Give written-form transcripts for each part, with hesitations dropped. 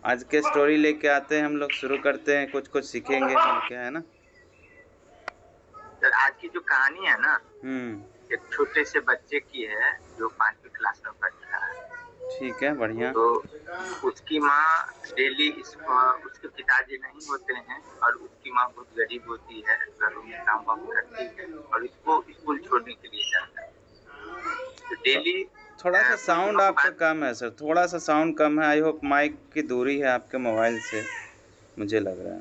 आज के स्टोरी लेके आते हैं हम लोग, शुरू करते हैं, कुछ कुछ सीखेंगे हम क्या, है ना। सर आज की जो कहानी है ना, एक छोटे से बच्चे की है जो 5वीं क्लास में पढ़ रहा है। ठीक है, बढ़िया। तो उसकी माँ डेली उसके पिताजी नहीं होते हैं और उसकी माँ बहुत गरीब होती है, घरों में काम वाम करती है और इसको स्कूल छोड़ने के लिए जाता है। तो डेली थोड़ा सा साउंड आपका कम है सर, थोड़ा सा साउंड कम है। आई होप माइक की दूरी है आपके मोबाइल से, मुझे लग रहा है।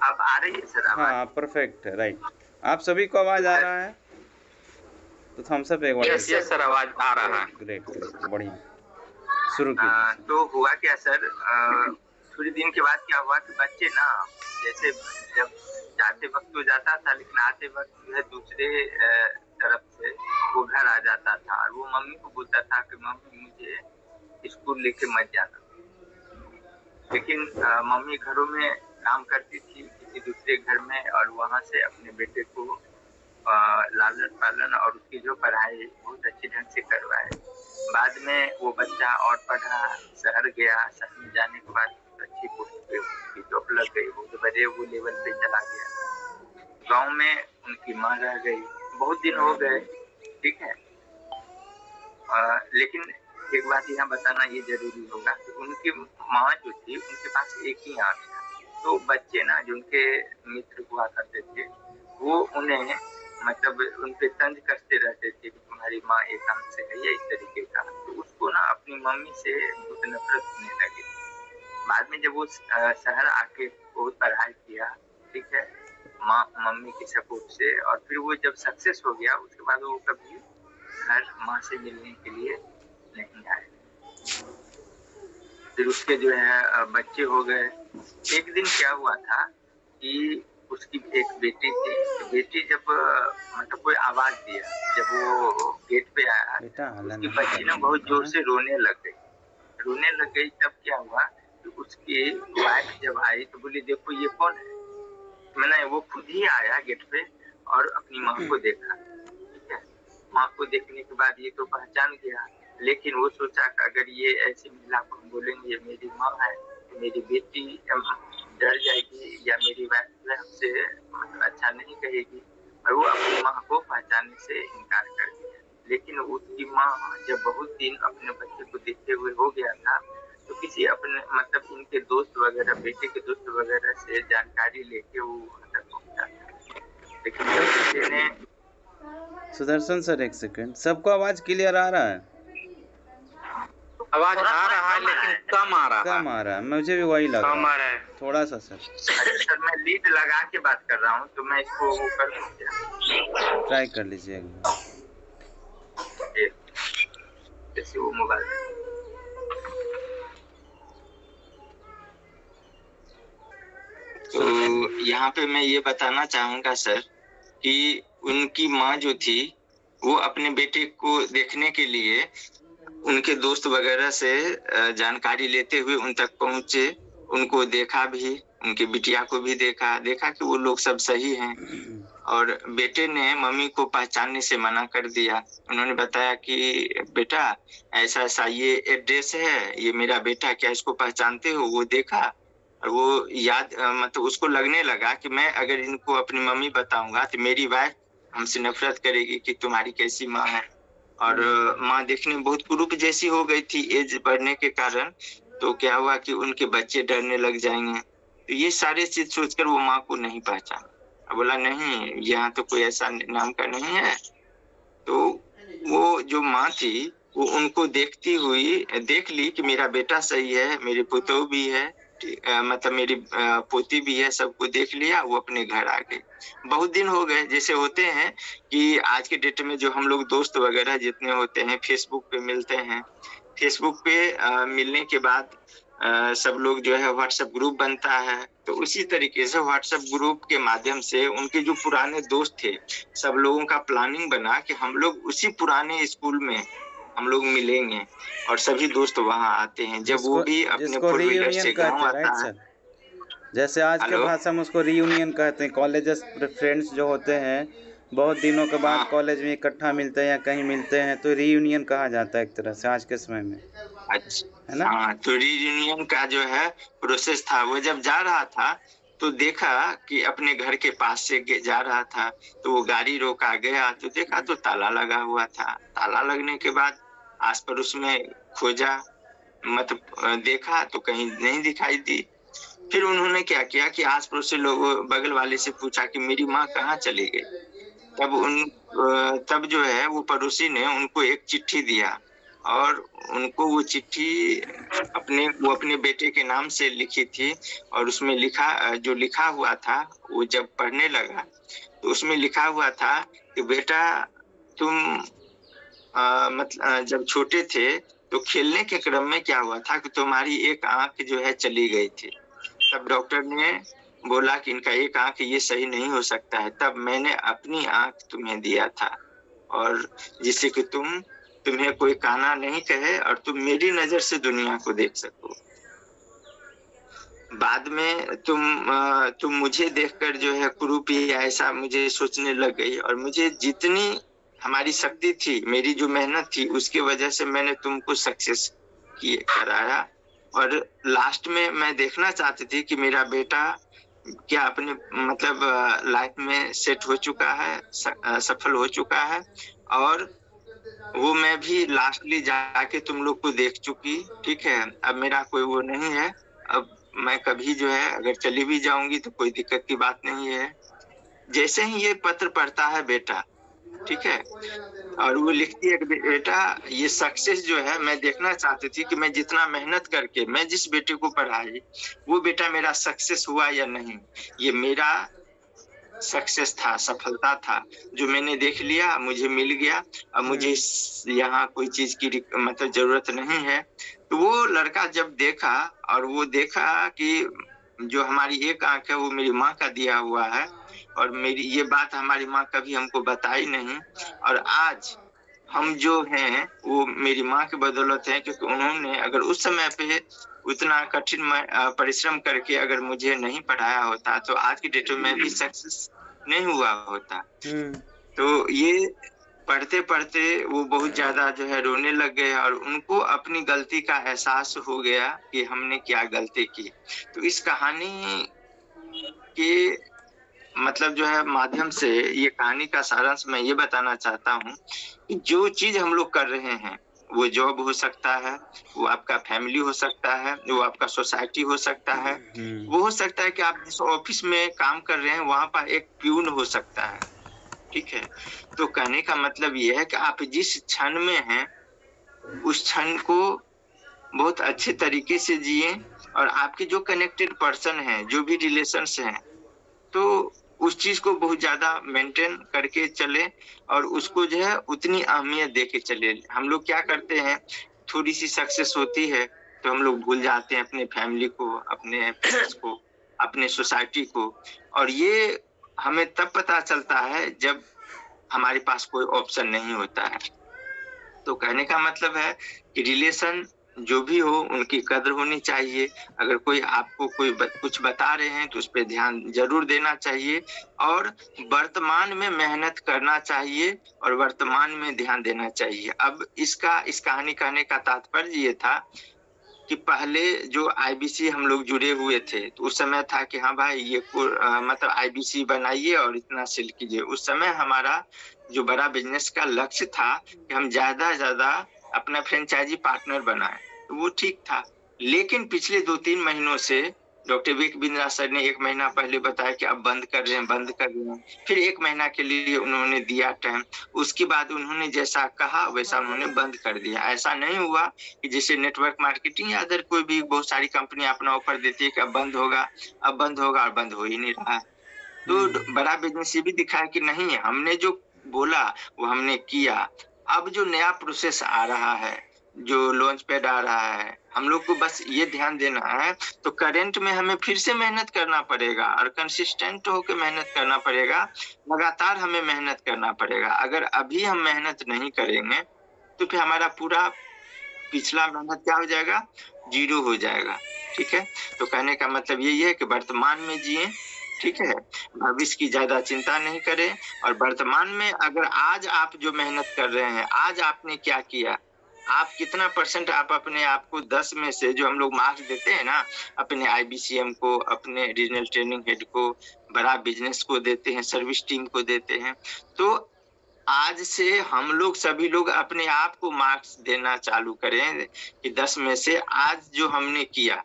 अब आ रही है सर आवाज? हाँ परफेक्ट है, राइट। आप सभी को आवाज आ रहा है तो थम्स अप एक बार। यस सर आवाज आ रहा है। ग्रेट ग्रेट, बढ़िया, शुरू कीजिए। तो हुआ क्या सर, थोड़ी दिन के बाद क्या हुआ कि बच्चे ना, जैसे जब जाते वक्त तो जाता था लेकिन आते वक्त जो है दूसरे तरफ से वो घर आ जाता था और वो मम्मी को बोलता था कि मम्मी मुझे स्कूल लेके मत जाना। लेकिन मम्मी घरों में काम करती थी किसी दूसरे घर में और वहां से अपने बेटे को लालन पालन और उसकी जो पढ़ाई बहुत अच्छी ढंग से करवाए। बाद में वो बच्चा और पढ़ा, शहर गया, शहर में जाने के बाद अच्छी पोस्ट पे उसकी जॉब लग गई, बहुत बड़े वो लेवल पे चला गया। गांव में उनकी माँ रह गई, बहुत दिन हो गए, ठीक है। लेकिन एक बात यहाँ बताना ये जरूरी होगा कि उनकी माँ जो थी उनके पास एक ही आंख था। तो बच्चे ना जो उनके मित्र हुआ करते थे वो उन्हें मतलब उनपे तंज कसते रहते थे कि तुम्हारी माँ एक आंख से है या इस तरीके का। तो उसको ना अपनी मम्मी से बहुत नफरत होने लगी। बाद में जब वो शहर आके बहुत पढ़ाई किया, ठीक है, मम्मी की सपोर्ट से, और फिर वो जब सक्सेस हो गया उसके बाद वो कभी घर माँ से मिलने के लिए नहीं आए। फिर उसके जो है बच्चे हो गए। एक दिन क्या हुआ था कि उसकी एक बेटी थी, तो बेटी जब मतलब कोई आवाज दिया, जब वो गेट पे आया उसकी बच्ची ना बहुत जोर से रोने लग गई। तब क्या हुआ कि उसकी वाइफ जब आई तो बोली देखो ये कौन है। मैंने वो खुद ही आया गेट पे और अपनी माँ को देखा, ठीक है। माँ को देखने के बाद ये तो पहचान गया, लेकिन वो सोचा कि अगर ये ऐसी महिला को बोलेंगे ये मेरी माँ है तो मेरी बेटी डर जाएगी या मेरी वाइफ हमसे मतलब अच्छा नहीं कहेगी, और वो अपनी माँ को पहचानने से इनकार कर दिया। लेकिन उसकी माँ जब बहुत दिन अपने बच्चे को देखते हुए हो गया था तो किसी अपने मतलब इनके दोस्त वगैरह, बेटे के दोस्त वगैरह से जानकारी लेके वो अंदर पहुंचा था। लेकिन जब बच्चे ने सुदर्शन सर एक सेकंड, सबको आवाज क्लियर आ रहा है? आवाज आ रहा है लेकिन कम आ रहा है। मुझे भी वही लग रहा है थोड़ा सा सर। सर मैं लीड लगा के बात कर रहा हूँ तो मैं इसको वो कर दूं क्या? ट्राई कर लीजिए एक बार। जैसे वो मोबाइल तो यहाँ पे मैं ये बताना चाहूंगा सर कि उनकी माँ जो थी वो अपने बेटे को देखने के लिए उनके दोस्त वगैरह से जानकारी लेते हुए उन तक पहुंचे, उनको देखा भी, उनके बिटिया को भी देखा कि वो लोग सब सही हैं। और बेटे ने मम्मी को पहचानने से मना कर दिया। उन्होंने बताया कि बेटा ऐसा ऐसा ये एड्रेस है, ये मेरा बेटा, क्या इसको पहचानते हो? वो देखा और वो याद मतलब उसको लगने लगा कि मैं अगर इनको अपनी मम्मी बताऊंगा तो मेरी वाइफ हमसे नफरत करेगी कि तुम्हारी कैसी माँ है। और माँ देखने में बहुत कुरूप जैसी हो गई थी एज बढ़ने के कारण। तो क्या हुआ कि उनके बच्चे डरने लग जाएंगे, तो ये सारे चीज सोचकर वो माँ को नहीं पहचाना। बोला नहीं, यहाँ तो कोई ऐसा नाम का नहीं है। तो वो जो माँ थी वो उनको देखती हुई देख ली कि मेरा बेटा सही है, मेरी पुतोह भी है, मतलब मेरी पोती भी है, सबको देख लिया, वो अपने घर आ गई। बहुत दिन हो गए, जैसे होते हैं कि आज के डेट में जो हम लोग दोस्त वगैरह जितने होते हैं फेसबुक पे मिलते हैं, फेसबुक पे मिलने के बाद सब लोग जो है व्हाट्सएप ग्रुप बनता है। तो उसी तरीके से व्हाट्सएप ग्रुप के माध्यम से उनके जो पुराने दोस्त थे सब लोगों का प्लानिंग बना कि हम लोग उसी पुराने स्कूल में हम लोग मिलेंगे और सभी दोस्त वहां आते हैं। जब वो भी अपने फोर व्हीलर से गाँव आता है, जैसे आज के भाषा में उसको रीयूनियन कहते हैं। कॉलेजेस फ्रेंड्स जो होते हैं बहुत दिनों के बाद कॉलेज में इकट्ठा मिलते हैं या कहीं मिलते हैं तो रीयूनियन कहा जाता है एक तरह से आज के समय में। अच्छा, है ना? हाँ, तो रीयूनियन का जो है प्रोसेस था, वो जब जा रहा था तो देखा कि अपने घर के पास से जा रहा था, तो वो गाड़ी रोका, गया तो देखा तो ताला लगा हुआ था। ताला लगने के बाद आस पड़ोस में खोजा, मतलब देखा तो कहीं नहीं दिखाई दी। फिर उन्होंने क्या किया कि आस पड़ोस से लोगों, बगल वाले से पूछा कि मेरी माँ कहाँ चली गई। तब जो है वो पड़ोसी ने उनको एक चिट्ठी दिया, और उनको वो चिट्ठी वो अपने बेटे के नाम से लिखी थी, और उसमें जो लिखा हुआ था, वो जब पढ़ने लगा तो उसमें लिखा हुआ था कि बेटा, तुम जब छोटे थे तो खेलने के क्रम में क्या हुआ था कि तुम्हारी एक आंख जो है चली गई थी। तब डॉक्टर ने बोला कि इनका एक आंख ये सही नहीं हो सकता है, तब मैंने अपनी आंख तुम्हें दिया था, और जिससे कि तुम्हें कोई काना नहीं कहे और तुम मेरी नजर से दुनिया को देख सको। बाद में तुम मुझे देखकर जो है कुरूप या ऐसा मुझे सोचने लग गई, और मुझे जितनी हमारी शक्ति थी, मेरी जो मेहनत थी, उसकी वजह से मैंने तुमको सक्सेस कराया। और लास्ट में मैं देखना चाहती थी कि मेरा बेटा क्या अपने मतलब लाइफ में सेट हो चुका है, सफल हो चुका है, और वो मैं भी लास्टली जाके तुम लोग को देख चुकी। ठीक है, अब मेरा कोई वो नहीं है। अब मैं कभी जो है अगर चली भी जाऊंगी तो कोई दिक्कत की बात नहीं है। जैसे ही ये पत्र पढ़ता है बेटा, ठीक है, और वो लिखती है कि बेटा, ये सक्सेस जो है मैं देखना चाहती थी कि मैं जितना मेहनत करके मैं जिस बेटे को पढ़ाई, वो बेटा मेरा सक्सेस हुआ या नहीं। ये मेरा सक्सेस था, सफलता था, जो मैंने देख लिया, मुझे मिल गया। अब मुझे यहाँ कोई चीज की मतलब जरूरत नहीं है। तो वो लड़का जब देखा, और वो देखा कि जो हमारी एक आंख है वो मेरी माँ का दिया हुआ है, और मेरी ये बात हमारी माँ कभी हमको बताई नहीं, और आज हम जो हैं वो मेरी माँ की बदौलत है, क्योंकि उन्होंने अगर उस समय पे उतना कठिन परिश्रम करके अगर मुझे नहीं पढ़ाया होता तो आज की डेट में मैं भी सक्सेस नहीं हुआ होता। तो ये पढ़ते पढ़ते वो बहुत ज्यादा जो है रोने लग गए, और उनको अपनी गलती का एहसास हो गया कि हमने क्या गलती की। तो इस कहानी के मतलब जो है माध्यम से, ये कहानी का सारांश मैं ये बताना चाहता हूँ कि जो चीज हम लोग कर रहे हैं, वो जॉब हो सकता है, वो आपका फैमिली हो सकता है, वो आपका सोसाइटी हो सकता है, वो हो सकता है कि आप जिस ऑफिस में काम कर रहे हैं वहां पर एक प्यून हो सकता है। ठीक है, तो कहने का मतलब ये है कि आप जिस क्षण में हैं उस क्षण को बहुत अच्छे तरीके से जिए, और आपके जो कनेक्टेड पर्सन हैं, जो भी रिलेशंस हैं, तो उस चीज को बहुत ज्यादा मेंटेन करके चले, और उसको जो है उतनी अहमियत दे के चले। हम लोग क्या करते हैं, थोड़ी सी सक्सेस होती है तो हम लोग भूल जाते हैं अपने फैमिली को, अपने फ्रेंड्स को, अपने सोसाइटी को, और ये हमें तब पता चलता है जब हमारे पास कोई ऑप्शन नहीं होता है। तो कहने का मतलब है कि रिलेशन जो भी हो उनकी कदर होनी चाहिए। अगर कोई आपको कुछ बता रहे हैं तो उस पर ध्यान जरूर देना चाहिए, और वर्तमान में मेहनत करना चाहिए, और वर्तमान में ध्यान देना चाहिए। अब इस कहानी कहने का तात्पर्य ये था कि पहले जो आईबीसी हम लोग जुड़े हुए थे तो उस समय था कि हाँ भाई ये मतलब आईबीसी बनाइए और इतना सेल कीजिए। उस समय हमारा जो बड़ा बिजनेस का लक्ष्य था कि हम ज्यादा से ज्यादा अपना फ्रेंचाइजी पार्टनर बनाए, तो वो ठीक था। लेकिन पिछले 2-3 महीनों से डॉक्टर विक बिंद्रा सर ने 1 महीना पहले बताया कि अब बंद कर रहे हैं। फिर 1 महीना के लिए उन्होंने दिया टाइम, उसके बाद उन्होंने जैसा कहा वैसा उन्होंने बंद कर दिया। ऐसा नहीं हुआ कि जैसे नेटवर्क मार्केटिंग या अदर कोई भी बहुत सारी कंपनी अपना ऑफर देती है कि अब बंद होगा, और बंद हो ही नहीं रहा है। तो बड़ा बिजनेस ये भी दिखाया कि नहीं, हमने जो बोला वो हमने किया। अब जो नया प्रोसेस आ रहा है, जो लॉन्च पैड आ रहा है, हम लोग को बस ये ध्यान देना है। तो करंट में हमें फिर से मेहनत करना पड़ेगा, और कंसिस्टेंट होकर मेहनत करना पड़ेगा, लगातार हमें मेहनत करना पड़ेगा। अगर अभी हम मेहनत नहीं करेंगे तो फिर हमारा पूरा पिछला मेहनत क्या हो जाएगा, जीरो हो जाएगा। ठीक है, तो कहने का मतलब यही है कि वर्तमान में जिए, ठीक है, भविष्य की ज्यादा चिंता नहीं करें, और वर्तमान में अगर आज आप जो मेहनत कर रहे हैं, आज आपने क्या किया, आप कितना परसेंट आप अपने आप को 10 में से जो हम लोग मार्क्स देते हैं ना, अपने आईबीसीएम को, अपने रीजनल ट्रेनिंग हेड को, बड़ा बिजनेस को देते हैं, सर्विस टीम को देते हैं। तो आज से हम लोग सभी लोग अपने आप को मार्क्स देना चालू करें कि 10 में से आज जो हमने किया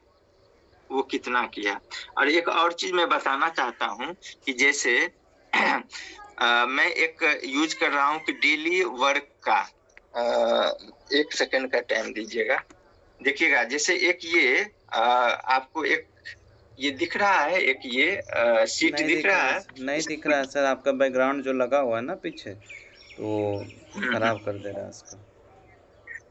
वो कितना किया। और एक और चीज मैं बताना चाहता हूँ कि जैसे मैं एक यूज कर रहा हूँ कि डेली वर्क का 1 सेकंड का टाइम दीजिएगा। देखिएगा, जैसे एक ये आपको एक ये दिख रहा है, एक ये शीट दिख रहा है। नहीं दिख रहा है सर, आपका बैकग्राउंड जो लगा हुआ है ना पीछे, तो खराब कर दे रहा है इसका।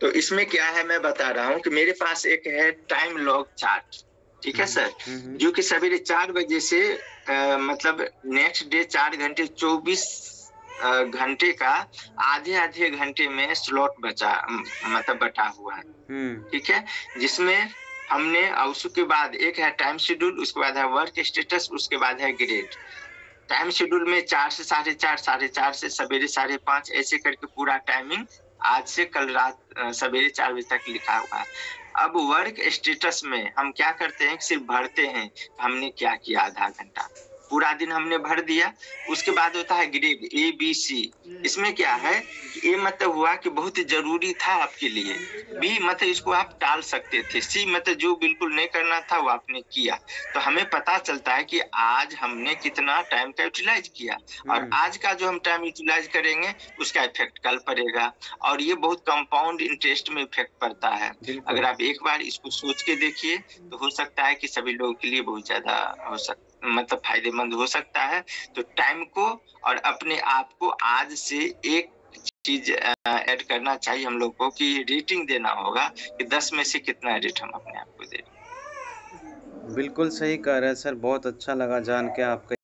तो इसमें क्या है मैं बता रहा हूँ कि मेरे पास एक है टाइम लॉग चार्ट, ठीक है सर, जो कि सवेरे 4 बजे से मतलब नेक्स्ट डे 4 घंटे 24 घंटे का आधे घंटे में स्लॉट बचा मतलब बटा हुआ है, ठीक है, जिसमें हमने उसके बाद एक है टाइम शेड्यूल, उसके बाद है वर्क स्टेटस, उसके बाद है ग्रेड। टाइम शेड्यूल में 4 से 4:30, 4:30 से सवेरे 5:30 ऐसे करके पूरा टाइमिंग आज से कल रात सवेरे 4 बजे तक लिखा हुआ है। अब वर्क स्टेटस में हम क्या करते हैं, सिर्फ भरते हैं हमने क्या किया, आधा घंटा पूरा दिन हमने भर दिया। उसके बाद होता है ग्रेड ABC। इसमें क्या है, ए मतलब हुआ कि बहुत जरूरी था आपके लिए, बी मतलब इसको आप टाल सकते थे, सी मतलब जो बिल्कुल नहीं करना था वो आपने किया। तो हमें पता चलता है कि आज हमने कितना टाइम का यूटिलाइज किया, और आज का जो हम टाइम यूटिलाइज करेंगे उसका इफेक्ट कल पड़ेगा, और ये बहुत कंपाउंड इंटरेस्ट में इफेक्ट पड़ता है। अगर आप एक बार इसको सोच के देखिए तो हो सकता है कि सभी लोगों के लिए बहुत ज्यादा मतलब फायदेमंद हो सकता है। तो टाइम को और अपने आप को आज से एक चीज ऐड करना चाहिए हम लोग को कि रेटिंग देना होगा कि 10 में से कितना रेट हम अपने आप को दे। बिल्कुल सही कह रहे हैं सर, बहुत अच्छा लगा जान के आपका